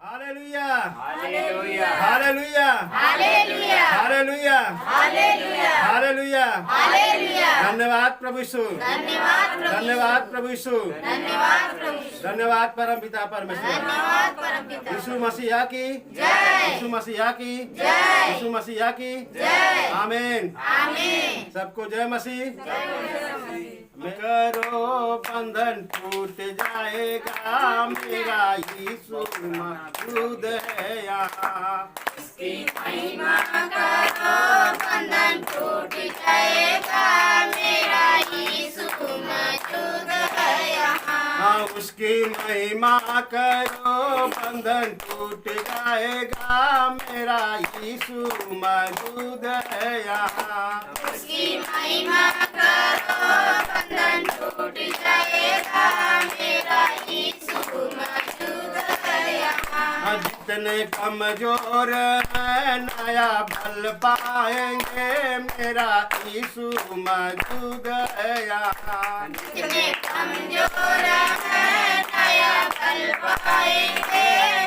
Hallelujah hallelujah hallelujah hallelujah hallelujah hallelujah hallelujah hallelujah. धन्यवाद प्रभु यीशु, धन्यवाद प्रभु, धन्यवाद प्रभु यीशु, धन्यवाद प्रभु, धन्यवाद परम पिता परमेश्वर, धन्यवाद परमपिता। यीशु मसीहा की जय, यीशु मसीहा की जय, यीशु मसीहा की जय, आमीन। आमीन। सबको जय मसीह। जय मसीह। करो बंधन टूट जाएगा, मेरा यीशु मौजूद है यहाँ। उसकी महिमा करो, बंधन टूट जाएगा, मेरा यीशु मौजूद है यहाँ। हाँ, उसकी महिमा करो, बंधन टूट जाएगा, मेरा यीशु मौजूद है यहाँ। उसकी महिमा करो, बंधन टूट जाएगा, मेरा यीशु मौजूद है यहाँ। जितने कमजोर हैं नया बल पाएंगे, मेरा यीशु मौजूद है यहाँ। जितने कमजोर हैं नया बल पाएंगे,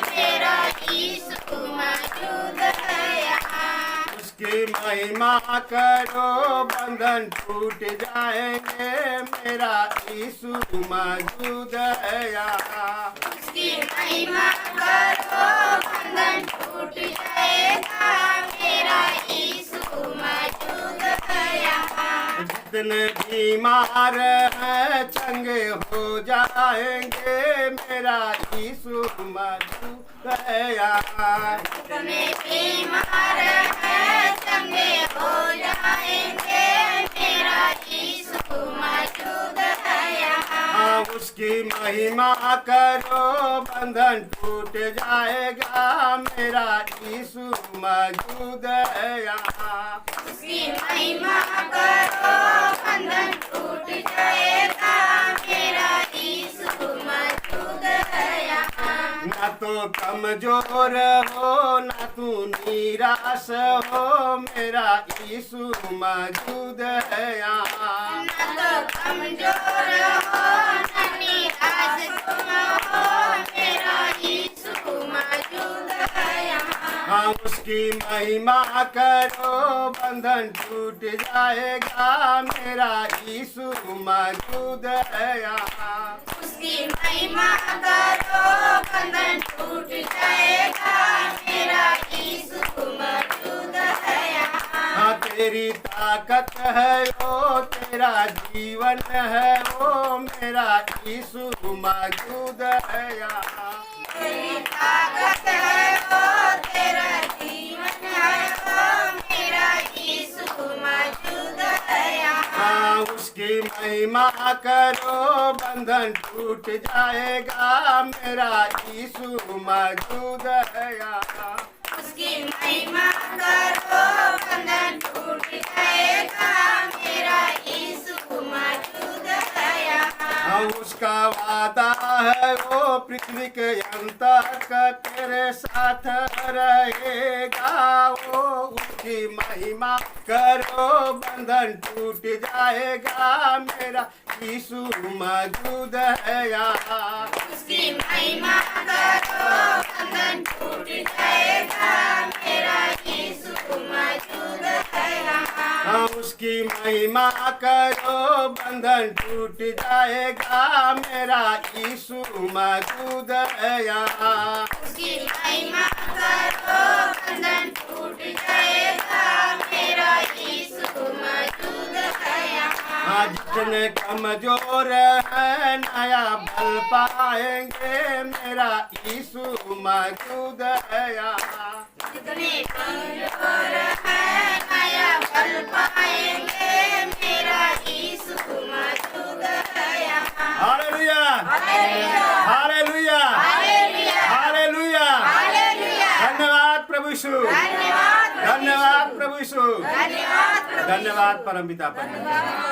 मेरा यीशु मौजूद है यहाँ। उसकी महिमा करो, बंधन टूट जाएंगे, मेरा यीशु मौजूद है यहाँ। उसकी महिमा करो, बंधन टूट जाएगा, मेरा यीशु मौजूद है यहाँ। जितने बीमार हैं चंगे हो जाएंगे, मेरा यीशु मौजूद है यहाँ। जितने बीमार हैं चंगे हो जाएंगे, मेरा यीशु मौजूद है यहाँ। हाँ, उसकी महिमा करो, बंधन टूट जाएगा, मेरा यीशु मौजूद है यहाँ। उसकी महिमा करो, बंधन टूट जाएगा, मेरा यीशु मौजूद है यहाँ। न तो कमजोर हो, न तू निराश हो, मेरा यीशु मौजूद है यहाँ। न तो कमजोर हो, न निराश तुम हो, मेरा यीशु मौजूद है यहाँ। हाँ, उसकी महिमा करो, बंधन टूट जाएगा, मेरा यीशु मौजूद है यहाँ। उसकी महिमा करो, बंधन टूट जाएगा, मेरा यीशु मौजूद है यहाँ। हाँ, तेरी ताकत है वो, तेरा जीवन है वो, मेरा यीशु मौजूद है यहाँ। तेरी ताकत है वो, तेरा जीवन है वो, मेरा यीशु मौजूद है यहाँ। हाँ, उसकी महिमा करो, बंधन टूट जाएगा, मेरा यीशु मौजूद है यहाँ। उसकी महिमा करो, बंधन टूट जाएगा, मेरा यीशु मौजूद है यहाँ। हाँ, उसका वादा है वो, पृथ्वी के अंत तक तेरे साथ रहेगा वो। उसकी महिमा करो, बंधन टूट जाएगा, मेरा यीशु मौजूद है यहाँ। उसकी महिमा करो, बंधन टूट जाएगा, मेरा यीशु मौजूद है यहाँ। हाँ, उसकी महिमा करो, बंधन टूट जाएगा, मेरा यीशु मौजूद है यहाँ। उसकी महिमा करो, बंधन टूट जाएगा, मेरा यीशु मौजूद है यहाँ। हाँ, जितने कमजोर हैं नया बल पाएंगे, मेरा यीशु मौजूद है यहाँ। जितने कमजोर हैं नया बल पाएंगे, मेरा यीशु मौजूद है यहाँ। Hallelujah hallelujah hallelujah hallelujah hallelujah. Hallelujah. धन्यवाद प्रभु यीशु, धन्यवाद धन्यवाद प्रभु यीशु, धन्यवाद प्रभु। धन्यवाद परम पिता परमेश्वर।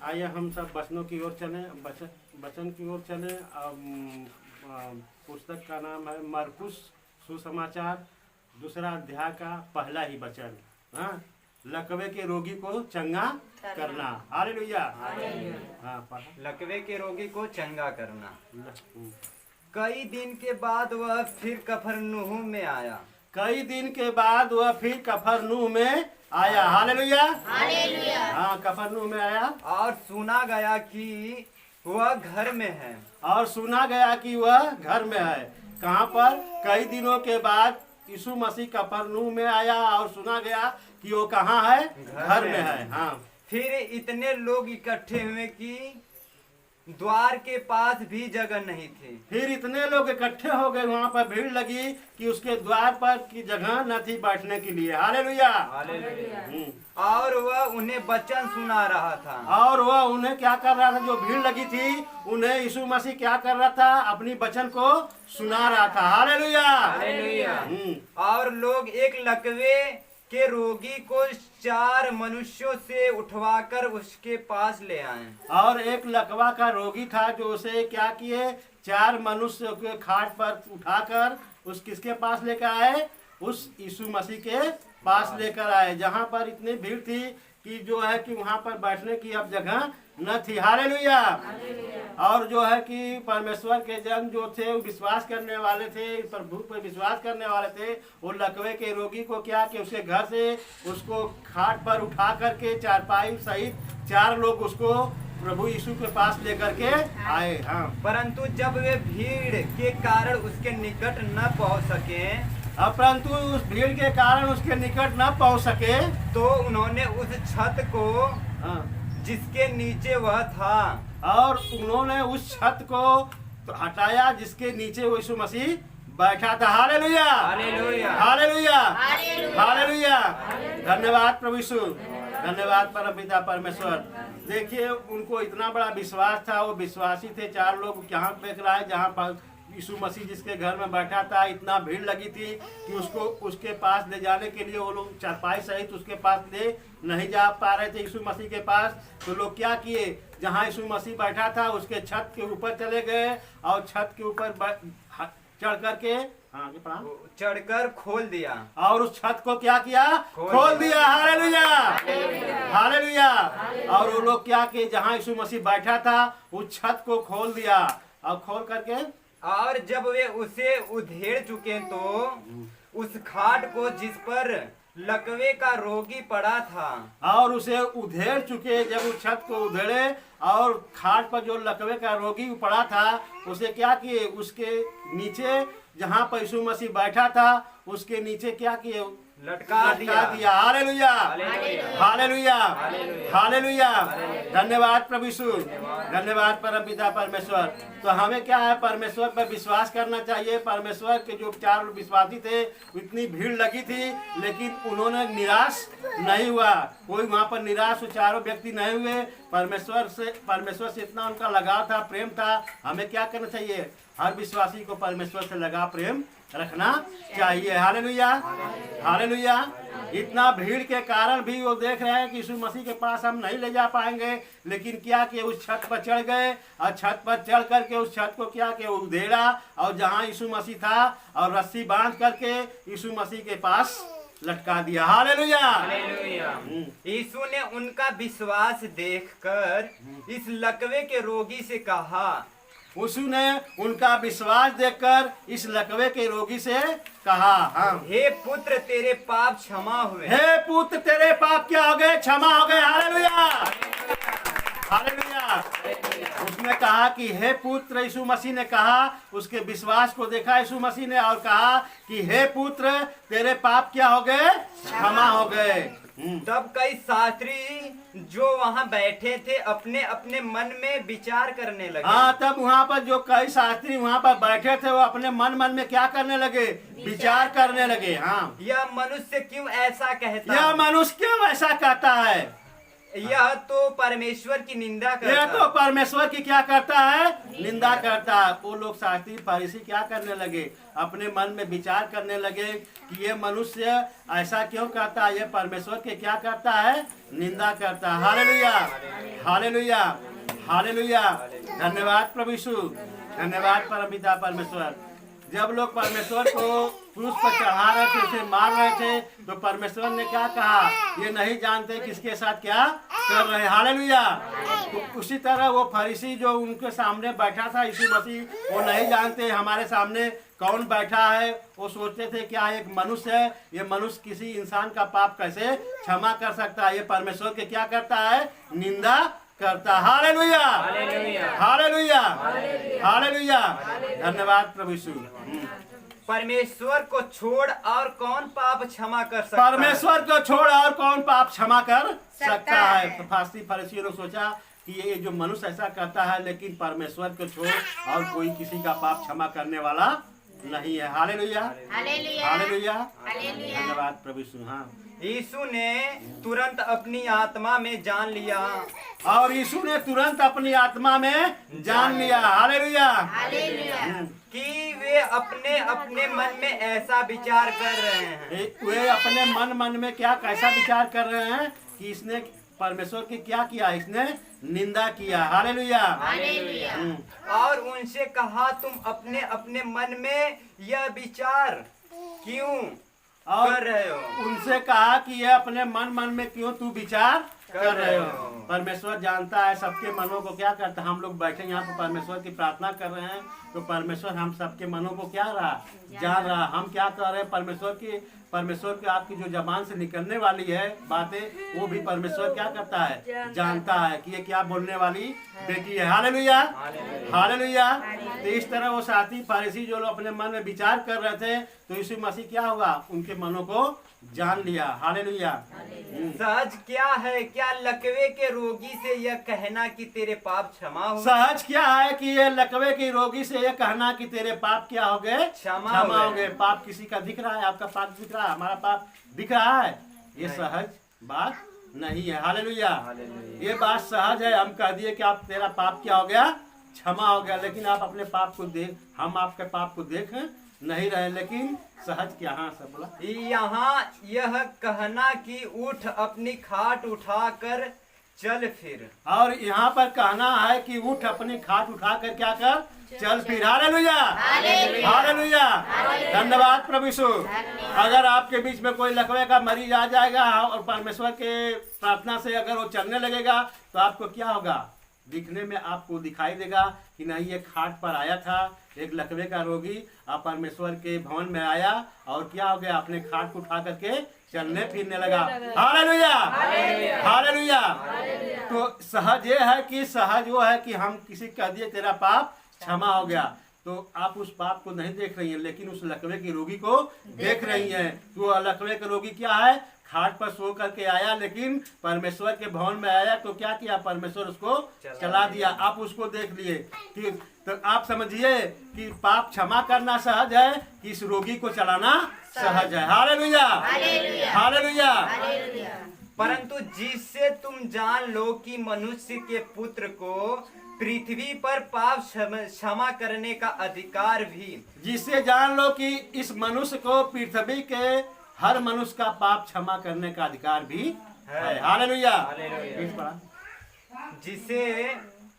आइए हम सब वचनों की ओर चलें, वचन की ओर चलें। पुस्तक का नाम है मरकुस सुसमाचार, दूसरा अध्याय का पहला ही वचन। हाँ, लकवे के रोगी को चंगा करना। हालेलुया। हाँ, पढ़ा। लकवे के रोगी को चंगा करना। कई दिन के बाद वह फिर कफरनहूम में आया। कई दिन के बाद वह फिर कफरनहूम में आया। हालेलुया। हालेलुया। हाँ, कफरनहूम में आया और सुना गया कि वह घर में है। और सुना गया कि वह घर में है। कहाँ पर? कई दिनों के बाद यीशु मसीह कफरनहूम में आया और सुना गया कि वो कहाँ है? घर में है। हाँ। फिर इतने लोग इकट्ठे हुए कि द्वार के पास भी जगह नहीं थी। फिर इतने लोग इकट्ठे हो गए, वहाँ पर भीड़ लगी कि उसके द्वार पर की जगह न थी बैठने के लिए। हालेलुया। हालेलुया। हम्म। और वह उन्हें वचन सुना रहा था। और वह उन्हें क्या कर रहा था? जो भीड़ लगी थी उन्हें यीशु मसीह क्या कर रहा था? अपनी वचन को सुना रहा था। हालेलुया। हालेलुया। हम्म। और लोग एक लकवे के रोगी को 4 मनुष्यों से उठवाकर उसके पास ले आए। और एक लकवा का रोगी था जो उसे क्या किए? 4 मनुष्य के खाट पर उठाकर उस किसके पास लेकर आए? उस यीशु मसीह के पास लेकर आए, जहाँ पर इतनी भीड़ थी कि जो है कि वहाँ पर बैठने की अब जगह न थी। हालेलुया। और जो है कि परमेश्वर के जन जो थे वो विश्वास करने वाले थे, प्रभु पर विश्वास करने वाले थे, वो लकवे के रोगी को क्या कि उसके घर से उसको खाट पर उठा करके चारपाई सहित 4 लोग उसको प्रभु यीशु के पास लेकर के आए। हाँ। परंतु जब वे भीड़ के कारण उसके निकट न पहुंच सके, अब परंतु उस भीड़ के कारण उसके निकट न पहुंच सके तो उन्होंने उस छत को हाँ, जिसके नीचे वह था और उन्होंने उस छत को तो हटाया जिसके नीचे वो यीशु मसीह बैठा था। Hallelujah. Hallelujah. Hallelujah. Hallelujah. Hallelujah. धन्यवाद प्रभु यीशु, धन्यवाद परमपिता परमेश्वर। देखिए उनको इतना बड़ा विश्वास था, वो विश्वासी थे। 4 लोग यहाँ देख रहा है जहाँ पर यीशु मसीह जिसके घर में बैठा था, इतना भीड़ लगी थी कि उसको उसके पास ले जाने के लिए वो लोग चारपाई सहित उसके पास ले नहीं जा पा रहे थे यीशु मसीह के पास। तो लोग क्या किए? जहाँ यीशु मसीह बैठा था उसके छत के ऊपर चले गए और छत के ऊपर चढ़ करके चढ़कर खोल दिया और उस छत को क्या किया? खोल दिया। हालेलुया। हालेलुया। और वो लोग क्या किए? जहाँ यीशु मसीह बैठा था उस छत को खोल दिया और खोल करके और जब वे उसे उधेड़ चुके तो उस खाट को जिस पर लकवे का रोगी पड़ा था, और उसे उधेड़ चुके, जब उस छत को उधेड़े और खाट पर जो लकवे का रोगी पड़ा था उसे क्या किए? उसके नीचे जहाँ पर यीशु मसीह बैठा था उसके नीचे क्या किए? लटका दिया। Hallelujah. Hallelujah. Hallelujah. Hallelujah. Hallelujah. धन्यवाद प्रभु यीशु, धन्यवाद परमपिता परमेश्वर। तो हमें क्या है? परमेश्वर पर विश्वास करना चाहिए। परमेश्वर के जो 4 विश्वासी थे, इतनी भीड़ लगी थी लेकिन उन्होंने निराश नहीं हुआ। कोई वहाँ पर निराश वो 4 व्यक्ति नहीं हुए। परमेश्वर से इतना उनका लगाव था, प्रेम था। हमें क्या करना चाहिए? हर विश्वासी को परमेश्वर से लगाव प्रेम रखना चाहिए। हालेलुया। हालेलुया। इतना भीड़ के कारण भी वो देख रहे हैं कि यीशु मसीह के पास हम नहीं ले जा पाएंगे, लेकिन क्या कि उस छत पर चढ़ गए और छत पर चढ़ करके उस छत को क्या कि उधेड़ा और जहाँ यीशु मसीह था और रस्सी बांध करके यीशु मसीह के पास लटका दिया। हालेलुया। हालेलुया। यीशु ने उनका विश्वास देखकर इस लकवे के रोगी से कहा, उसने उनका विश्वास देखकर इस लकवे के रोगी से कहा, हाँ, हे पुत्र तेरे पाप क्षमा हुए। हे पुत्र तेरे पाप क्या हो गए? क्षमा हो गए। हालेलुया। हालेलुया। उसने कहा कि हे पुत्र, यीशु मसीह ने कहा, उसके विश्वास को देखा यीशु मसीह ने और कहा कि हे पुत्र तेरे पाप क्या हो गए? क्षमा हो गए। तब कई शास्त्री जो वहाँ बैठे थे अपने अपने मन में विचार करने लगे। हाँ, तब वहाँ पर जो कई शास्त्री वहाँ पर बैठे थे वो अपने मन में क्या करने लगे? विचार करने लगे। हाँ, यह मनुष्य क्यों ऐसा कहता यह है? मनुष्य क्यों ऐसा कहता है? यह तो परमेश्वर की निंदा करता यह है। तो परमेश्वर की क्या करता है? निंदा करता है। वो लोग शास्त्री फरीसी क्या करने लगे? अपने मन में विचार करने लगे कि ये मनुष्य ऐसा क्यों करता है? ये परमेश्वर के क्या करता है? निंदा करता है। हालेलुया। हालेलुया। हालेलुया। धन्यवाद प्रभु यीशु, धन्यवाद परमपिता परमेश्वर। जब लोग परमेश्वर को क्रूस पर चढ़ा रहे थे, उसे मार रहे थे, तो परमेश्वर ने क्या कहा, ये नहीं जानते किसके साथ क्या कर रहे हैं। हालेलुया। तो उसी तरह वो फरीसी जो उनके सामने बैठा था यीशु मसीह, वो नहीं जानते हमारे सामने कौन बैठा है। वो सोचते थे क्या एक मनुष्य है, ये मनुष्य किसी इंसान का पाप कैसे क्षमा कर सकता है। ये परमेश्वर के क्या करता है, निंदा करता। Hallelujah, hallelujah, hallelujah. धन्यवाद प्रभु यीशु। परमेश्वर को छोड़ और कौन पाप क्षमा कर सकता है? परमेश्वर को छोड़ और कौन पाप क्षमा कर सकता है। तो फरीसियों ने सोचा कि ये जो मनुष्य ऐसा करता है, लेकिन परमेश्वर को छोड़ और कोई किसी का पाप क्षमा करने वाला नहीं है। Hallelujah, hallelujah, hallelujah. हालेलुया। धन्यवाद प्रभु यीशु। हाँ, यीशु ने तुरंत अपनी आत्मा में जान लिया, और यीशु ने तुरंत अपनी आत्मा में जान लिया। Hallelujah, hallelujah. कि वे अपने अपने मन में ऐसा विचार कर रहे हैं। वे अपने मन में क्या कैसा विचार कर रहे हैं कि इसने परमेश्वर की क्या किया, इसने निंदा किया। Hallelujah, hallelujah. और उनसे कहा, तुम अपने अपने मन में यह विचार क्यों और कर रहे हो? उनसे कहा कि ये अपने मन में क्यों तू विचार कर रहे हो। परमेश्वर जानता है सबके मनों को क्या करता है। हम लोग बैठे यहाँ पे परमेश्वर की प्रार्थना कर रहे हैं, तो परमेश्वर हम सबके मनों को क्या रहा, जान रहा। हम क्या कर रहे हैं, परमेश्वर की आपकी जो जबान से निकलने वाली है बातें, वो भी परमेश्वर क्या करता है, जानता है कि ये क्या बोलने वाली बेटी है। Hallelujah, hallelujah. तो इस तरह वो साथी फरीसी जो लोग अपने मन में विचार कर रहे थे, तो यीशु मसीह क्या हुआ, उनके मनों को जान लिया। हालेलुया। सहज क्या है, क्या लकवे के रोगी से यह कहना कि तेरे पाप क्षमा हो? सहज क्या है कि ये लकवे की रोगी से ये कहना कि तेरे पाप क्या हो गए, क्षमा हो गए। पाप किसी का दिख रहा है, आपका पाप दिख रहा है, हमारा पाप दिख रहा है, ये सहज बात नहीं है। हालेलुया। ये बात सहज है, हम कह दिए कि आप तेरा पाप क्या हो गया, क्षमा हो गया, लेकिन आप अपने पाप को देख, हम आपके पाप को देख नहीं रहे, लेकिन सहज क्या। हाँ सब बोला। यहाँ यह कहना कि उठ अपनी खाट उठाकर चल फिर। और यहाँ पर कहना है कि उठ अपनी खाट उठाकर क्या कर, चल फिर। Hallelujah, hallelujah. धन्यवाद प्रभु यीशु। अगर आपके बीच में कोई लकवे का मरीज आ जाएगा और परमेश्वर के प्रार्थना से अगर वो चलने लगेगा, तो आपको क्या होगा, दिखने में आपको दिखाई देगा कि नहीं ये खाट पर आया था एक लकवे का रोगी, आप परमेश्वर के भवन में आया और क्या हो गया, अपने खाट को उठा करके चलने फिरने लगा। Hallelujah, hallelujah. तो सहज ये है कि सहज वो है कि हम किसी कह दिए तेरा पाप क्षमा हो गया, तो आप उस पाप को नहीं देख रही हैं, लेकिन उस लकवे की रोगी को देख रही हैं। तो लकवे का रोगी क्या है, खाट पर सो करके आया, लेकिन परमेश्वर के भवन में आया, तो क्या किया, परमेश्वर उसको चला दिया। आप उसको देख लिए कि, तो आप समझिए कि पाप क्षमा करना सहज है कि इस रोगी को चलाना सहज है। Hallelujah, hallelujah. परंतु जिससे तुम जान लो कि मनुष्य के पुत्र को पृथ्वी पर पाप क्षमा करने का अधिकार भी, जिससे जान लो कि इस मनुष्य को पृथ्वी के हर मनुष्य का पाप क्षमा करने का अधिकार भी है। हालेलुया।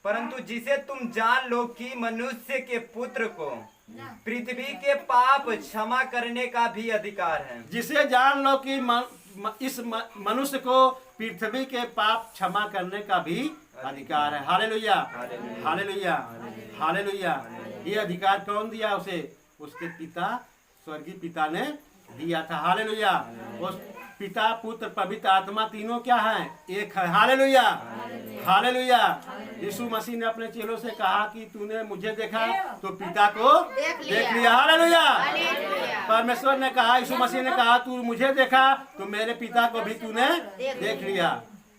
परंतु जिसे तुम जान लो कि मनुष्य के पुत्र को पृथ्वी के पाप क्षमा करने का भी अधिकार है। जिसे जान लो कि इस मनुष्य को पृथ्वी के पाप क्षमा करने का भी अधिकार है। Hallelujah, hallelujah, hallelujah. ये अधिकार कौन दिया उसे, उसके पिता, स्वर्गीय पिता ने दिया था। हालेलुया। उस पिता, पुत्र, पवित्र आत्मा तीनों क्या हैं, एक है। Hallelujah, hallelujah. यीशु मसीह ने अपने चेलों से कहा कि तूने मुझे देखा तो पिता को देख लिया। हालेलुया। परमेश्वर ने कहा, यीशु मसीह ने कहा, तू मुझे देखा तो मेरे पिता को भी तूने देख लिया,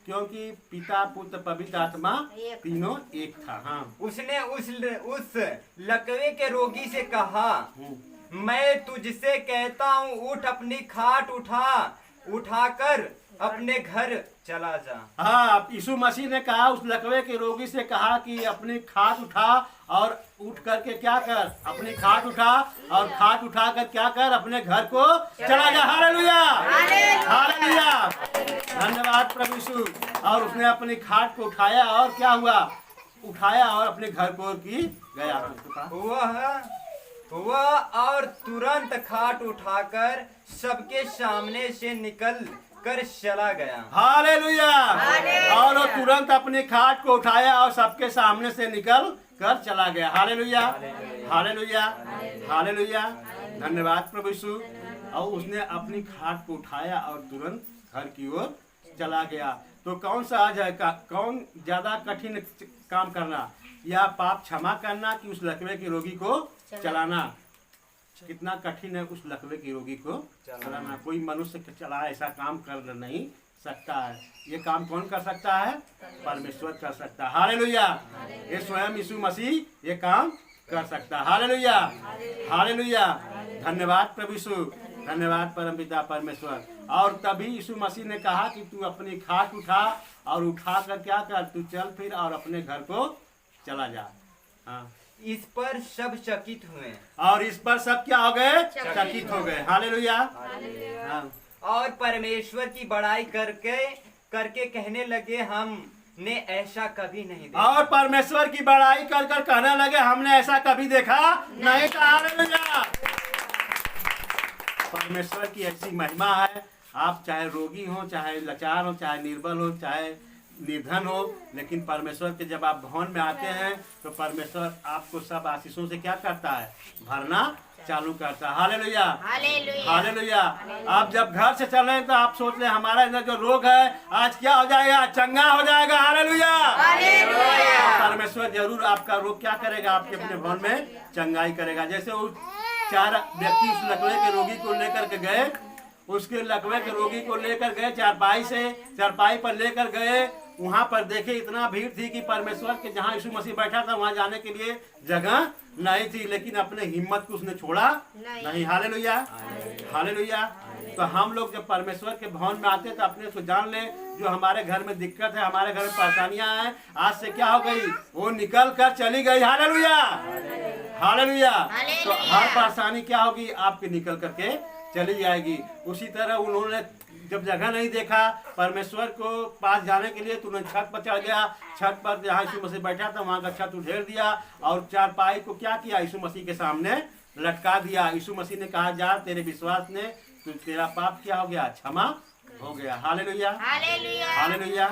क्योंकि पिता, पुत्र, पवित्र आत्मा तीनों एक था। हाँ, उसने उस लकवे के रोगी से कहा, मैं तुझसे कहता हूँ, उठ अपनी खाट उठाकर अपने घर चला जा। हाँ, यीशु मसीह ने कहा, उस लकवे के रोगी से कहा कि अपनी खाट उठा और उठ करके क्या कर, अपनी खाट उठा और खाट उठा कर क्या कर, अपने घर को चला जा। Hallelujah, hallelujah. धन्यवाद प्रभु यीशु। और उसने अपनी खाट को उठाया और क्या हुआ, उठाया और अपने घर को की गया। वह और तुरंत खाट उठाकर सबके सामने से निकल कर चला गया। हालेलुया। और वो तुरंत अपनी खाट को उठाया और सबके सामने से निकल कर चला गया। Hallelujah, hallelujah, hallelujah. धन्यवाद प्रभु यीशु। और उसने अपनी खाट को उठाया और तुरंत घर की ओर चला गया। तो कौन सा आज है कौन ज्यादा कठिन काम करना, या पाप क्षमा करना कि उस लकवे के रोगी को चलाना? कितना कठिन है उस लकवे के रोगी को चलाना। कोई मनुष्य चला ऐसा काम कर नहीं सकता है। ये काम कौन कर सकता है? परमेश्वर कर सकता है। हालेलुया। ये स्वयं यीशु मसीह ये काम कर सकता है। Hallelujah, hallelujah. धन्यवाद प्रभु यीशु, धन्यवाद परमपिता परमेश्वर। और तभी यीशु मसीह ने कहा कि तू अपनी खाट उठा और उठा कर क्या कर, तू चल फिर और अपने घर को चला जा। हाँ। इस पर सब चकित हुए और इस पर सब क्या हो गए? चकित हो गए। हालेलुया। हाँ। और परमेश्वर की बड़ाई करके कहने लगे, हमने ऐसा कभी नहीं देखा। और परमेश्वर की बड़ाई कर कर कहने लगे, हमने ऐसा कभी देखा नहीं था। हालेलुया। परमेश्वर की ऐसी महिमा है। आप चाहे रोगी हो, चाहे लाचार हो, चाहे निर्बल हो, चाहे निर्धन हो, लेकिन परमेश्वर के जब आप भवन में आते हैं तो परमेश्वर आपको सब आशीषों से क्या करता है? भरना चालू करता है। Hallelujah, hallelujah. हालेलुया। आप जब घर से चल रहे हैं तो आप सोच रहे हैं हमारा अंदर जो रोग है आज क्या हो जाएगा? चंगा हो जाएगा। Hallelujah, hallelujah. परमेश्वर जरूर आपका रोग क्या करेगा? आपके अपने भवन में चंगाई करेगा। जैसे वो 4 व्यक्ति उस लकवे के रोगी को लेकर के गए, उसके लकवे के रोगी को लेकर गए, चारपाई पर लेकर गए। वहां पर देखे इतना भीड़ थी कि परमेश्वर के जहां यीशु मसीह बैठा था वहां जाने के लिए जगह नहीं थी, लेकिन अपने हिम्मत को उसने छोड़ा नहीं। Hallelujah, hallelujah. तो हम लोग जब परमेश्वर के भवन में आते तो अपने को जान ले, जो हमारे घर में दिक्कत है, हमारे घर में परेशानियां हैं, आज से क्या हो गई? वो निकल कर चली गई। Hallelujah, hallelujah. तो हर परेशानी क्या होगी? आपकी निकल करके चली जाएगी। उसी तरह उन्होंने जब जगह नहीं देखा परमेश्वर को पास जाने के लिए, तो उन्होंने छत पर चढ़ गया। छत पर जहाँ यीशु मसीह बैठा था वहाँ का छत उधेड़ दिया और चारपाई को क्या किया? यीशु मसीह के सामने लटका दिया। यीशु मसीह ने कहा, जा तेरे विश्वास ने तेरा पाप क्या हो गया? क्षमा हो गया। Hallelujah, hallelujah. हालेलुया।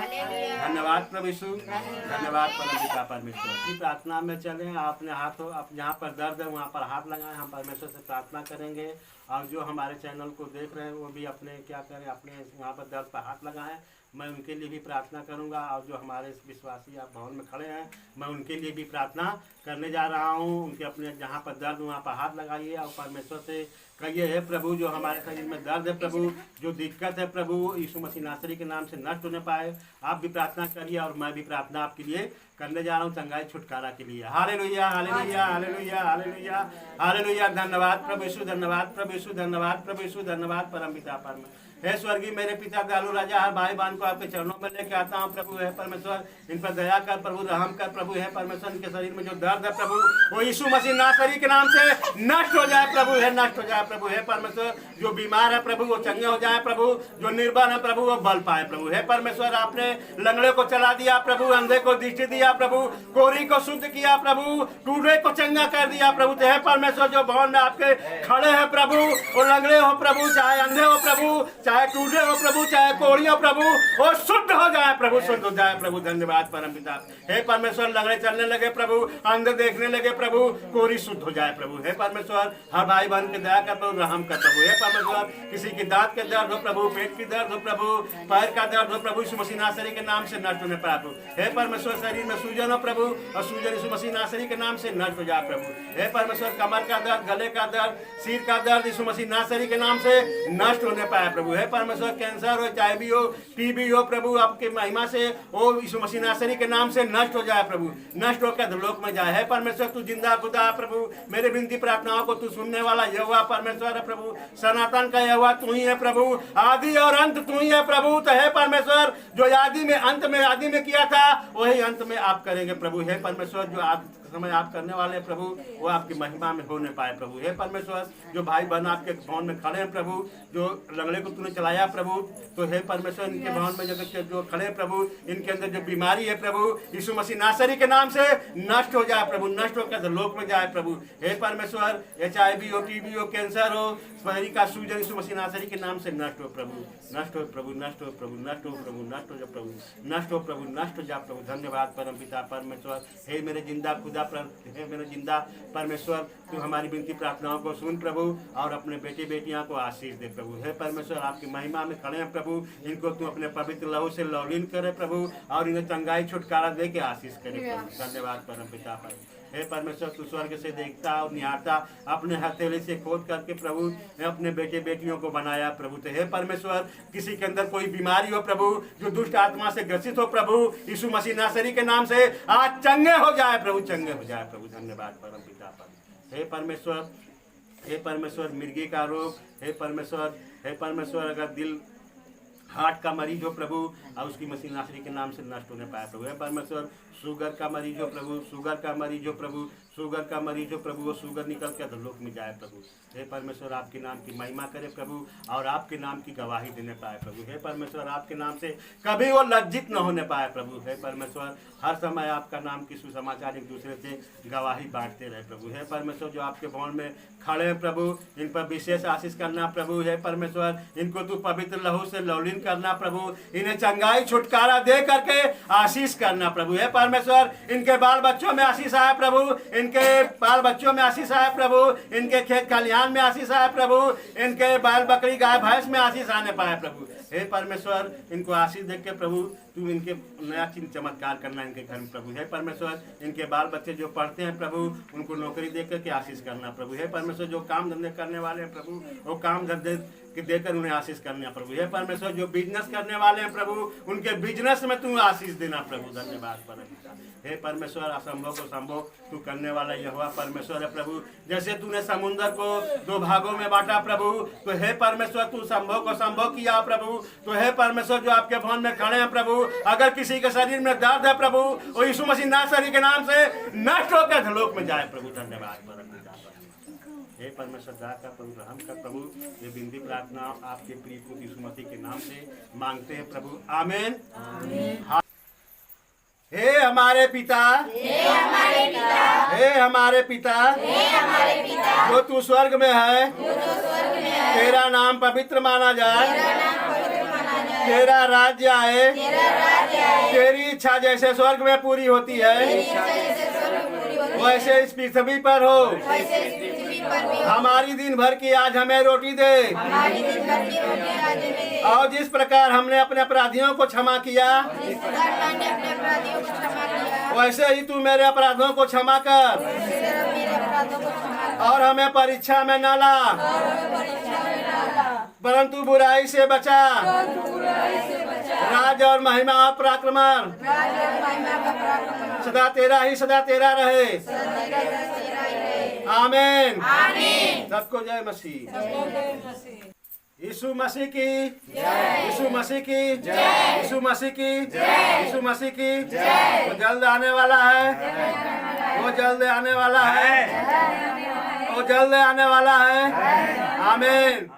धन्यवाद प्रभु यीशु, धन्यवाद परमपिता परमेश्वर। की प्रार्थना में चलें। अपने हाथों, आप जहाँ पर दर्द है वहाँ पर हाथ लगाएं। हम परमेश्वर से प्रार्थना करेंगे। और जो हमारे चैनल को देख रहे हैं वो भी अपने क्या करें, अपने वहाँ पर दर्द पर हाथ लगाएं। मैं उनके लिए भी प्रार्थना करूंगा। और जो हमारे विश्वासी आप भवन में खड़े हैं, मैं उनके लिए भी प्रार्थना करने जा रहा हूँ। उनके अपने जहाँ पर दर्द वहाँ पर हाथ लगाइए और परमेश्वर से कहिए, हे प्रभु, जो हमारे शरीर में दर्द है प्रभु, जो दिक्कत है प्रभु, यीशु मसीह नासरी के नाम से नष्ट होने पाए। आप भी प्रार्थना करिए और मैं भी प्रार्थना आपके लिए करने जा रहा हूँ, चंगाई छुटकारा के लिए। Hallelujah, hallelujah, hallelujah, hallelujah, hallelujah. धन्यवाद प्रभु यीशु, धन्यवाद प्रभु यीशु, धन्यवाद प्रभु यीशु, धन्यवाद परमपिता परमेश्वर। हे स्वर्गीय मेरे पिता दयालु राजा, हर भाई बहन को आपके चरणों में लेके आता हूँ प्रभु। है परमेश्वर, इन पर दया कर प्रभु, रहम कर प्रभु। है परमेश्वर, इनके शरीर में जो दर्द है प्रभु, वो यीशु मसीह नासरी के नाम से नष्ट हो जाए प्रभु। है नष्ट हो जाए प्रभु। है परमेश्वर, जो बीमार है प्रभु वो चंगे हो जाए प्रभु, जो निर्बल है प्रभु वो बल पाए प्रभु। है परमेश्वर, आपने लंगड़े को चला दिया प्रभु, अंधे को दृष्टि दिया प्रभु, कोरी को शुद्ध किया प्रभु, टूटे को चंगा कर दिया प्रभु। तो है परमेश्वर, जो भवन में आपके खड़े हैं प्रभु, वो लंगड़े हो प्रभु, चाहे अंधे हो प्रभु, चाहे टूटे हो प्रभु, चाहे कोढ़ी हो प्रभु, वो शुद्ध हो जाए प्रभु, शुद्ध हो जाए प्रभु। धन्यवाद परमपिता। हे परमेश्वर, लंगड़े चलने लगे प्रभु, अंधे देखने लगे प्रभु, कोढ़ी शुद्ध हो जाए प्रभु। हे परमेश्वर, हर भाई बहन के दया कर प्रभु, रहम कर प्रभु। हे परमेश्वर, किसी की दांत के दर्द हो प्रभु, पेट की दर्द हो प्रभु, पैर का दर्द हो प्रभु, यीशु मसीह नासरी के नाम से नष्ट होने पाए प्रभु। हे परमेश्वर, शरीर में सूजन हो प्रभु, और सूजन यीशु मसीह नासरी के नाम से नष्ट हो जाए प्रभु। हे परमेश्वर, कमर का दर्द, गले का दर्द, सिर का दर्द यीशु मसीह नासरी के नाम से नष्ट होने पाए प्रभु। हे परमेश्वर, कैंसर हो, HIV हो, TB हो प्रभु, आपके महिमा से वो यीशु मसीह नासरी के नाम से नष्ट हो जाए प्रभु, नष्ट होकर लोक में जाए। है परमेश्वर, तू जिंदा खुदा प्रभु, मेरे विनती प्रार्थनाओं को तू सुनने वाला यहोवा परमेश्वर है प्रभु, सनातन का यहोवा तू ही है प्रभु, आदि और अंत तू ही है प्रभु। तो है परमेश्वर, जो आदि में अंत में आदि में किया था वही अंत में आप करेंगे प्रभु। है परमेश्वर, जो समय आप करने वाले प्रभु वो आपकी महिमा में होने पाए प्रभु। हे परमेश्वर, जो भाई बहन आपके भवन में खड़े हैं प्रभु, जो लंगड़े को तूने चलाया प्रभु, तो हे परमेश्वर इनके भवन में जो खड़े हैं प्रभु, इनके अंदर जो बीमारी है प्रभु, यीशु मसीह नासरी के नाम से नष्ट हो जाए प्रभु, नष्ट होकर लोक में जाए प्रभु। हे परमेश्वर, HIV हो, TB हो, कैंसर हो, शरीर का सूजन यीशु मसीह नासरी के नाम से नष्ट हो प्रभु, नष्ट हो प्रभु, नष्ट हो प्रभु, नष्ट हो प्रभु, नष्ट हो जा प्रभु, नष्ट हो प्रभु, नष्ट हो जा प्रभु। धन्यवाद परम पिता परमेश्वर। हे मेरे जिंदा खुदा हे मेरे जिंदा परमेश्वर, तू हमारी विनती प्रार्थनाओं को सुन प्रभु और अपने बेटे बेटियां को आशीष दे प्रभु। हे परमेश्वर, आपकी महिमा में खड़े हैं प्रभु, इनको तू अपने पवित्र लहू से लौलीन करे प्रभु और इन्हें चंगाई छुटकारा दे के आशीष करे प्रभु। धन्यवाद परम पिता पर। हे परमेश्वर, तू स्वर्ग से देखता और निहारता, अपने हथेली से खोद करके प्रभु ने अपने बेटे बेटियों को बनाया प्रभु। तो हे परमेश्वर, किसी के अंदर कोई बीमारी हो प्रभु, जो दुष्ट आत्मा से ग्रसित हो प्रभु, यीशु मसीह नासरी के नाम से आज चंगे हो जाए प्रभु, चंगे हो जाए प्रभु। धन्यवाद परम पिता पर। हे परमेश्वर, हे परमेश्वर, मिर्गी का रोग, हे परमेश्वर, अगर दिल हार्ट का मरीज हो प्रभु और उसकी मसीह नासरी के नाम से नष्ट होने पाए प्रभु। हे परमेश्वर, शुगर का मरीज हो प्रभु, शुगर का मरीज हो प्रभु, शुगर का मरीज हो प्रभु, वो शुगर निकल के अधोलोक में जाए प्रभु। हे परमेश्वर, आपके नाम की महिमा करे प्रभु और आपके नाम की गवाही देने पाए प्रभु। हे परमेश्वर, आपके नाम से कभी वो लज्जित न होने पाए प्रभु। हे परमेश्वर, हर समय आपका नाम की सुसमाचार एक दूसरे से गवाही बांटते रहे प्रभु। हे परमेश्वर, जो आपके भवन में खड़े हैं प्रभु, इन पर विशेष आशीष करना प्रभु। हे परमेश्वर, इनको तू पवित्र लहू से लौलीन करना प्रभु, इन्हें चंगाई छुटकारा दे करके आशीष करना प्रभु। हे परमेश्वर, इनके बाल बच्चों में आशीष आए प्रभु, इनके बाल बच्चों में आशीष आए प्रभु, इनके खेत खलिहान में आशीष आए प्रभु, इनके बाल बकरी गाय भैंस में आशीष आने पाए प्रभु। हे परमेश्वर, इनको आशीष देख के प्रभु तू इनके नया चिन्ह चमत्कार करना इनके घर में प्रभु। हे परमेश्वर, इनके बाल बच्चे जो पढ़ते हैं प्रभु, उनको नौकरी दे करके आशीष करना प्रभु। हे परमेश्वर, जो काम धंधे करने वाले हैं प्रभु, वो काम धंधे देकर उन्हें आशीष करना प्रभु। हे परमेश्वर, जो बिजनेस करने वाले हैं प्रभु, उनके बिजनेस में तू आशीष देना प्रभु। धन्यवाद परम। हे परमेश्वर, असंभव को संभव तू करने वाला यहोवा परमेश्वर है प्रभु। जैसे तूने समुद्र को 2 भागों में बांटा प्रभु, तो हे परमेश्वर, तू संभव को संभव किया प्रभु। तो हे परमेश्वर, जो आपके भवन में खड़े हैं प्रभु, अगर किसी के शरीर में दर्द है प्रभु, वो यीशु मसीह नासरी के नाम से नष्ट होकर धलोक में जाए प्रभु। धन्यवाद परम। हे परमेश्वर, दया कर प्रभु, रहम कर प्रभु। ये विनती प्रार्थना आपके प्रिय पुत्र यीशु मसीह के नाम से मांगते हैं प्रभु, आमीन। हे हमारे पिता, हे हमारे पिता, हे हमारे पिता, हे हमारे पिता, जो तू स्वर्ग में है, जो स्वर्ग में है, तेरा नाम पवित्र माना जाए, तेरा नाम पवित्र माना जाए, तेरा राज्य आए, तेरा राज्य आए, तेरी इच्छा जैसे स्वर्ग में पूरी होती है, तेरी इच्छा जैसे स्वर्ग में पूरी होती है, वैसे इस पृथ्वी पर हो। वैसे इस पृथ्वी पर भी हो। हमारी दिन भर की आज हमें रोटी दे, हमारी दिन भर की रोटी आज हमें दे। और जिस प्रकार हमने अपने अपराधियों को क्षमा किया, जिस प्रकार मैंने अपने अपराधियों को क्षमा किया, वैसे ही तू मेरे अपराधों को क्षमा कर, वैसे मेरे अपराधों को क्षमा कर, और हमें परीक्षा में न ला, और हमें परीक्षा में न ला, परंतु बुराई से बचा। परंतु बुराई से बचा। राज और महिमा और पराक्रमण राज और महिमा का पराक्रम सदा तेरा ही सदा तेरा रहे, सदा तेरा ही रहे। आमीन। आमीन। सबको जय मसीह। यीशु मसीह की जय, यीशु मसीह की जय, यीशु मसीह की जय, यीशु मसीह की जय। वो जल्द आने वाला है, वो जल्द आने वाला है, वो जल्द आने वाला है। आमीन।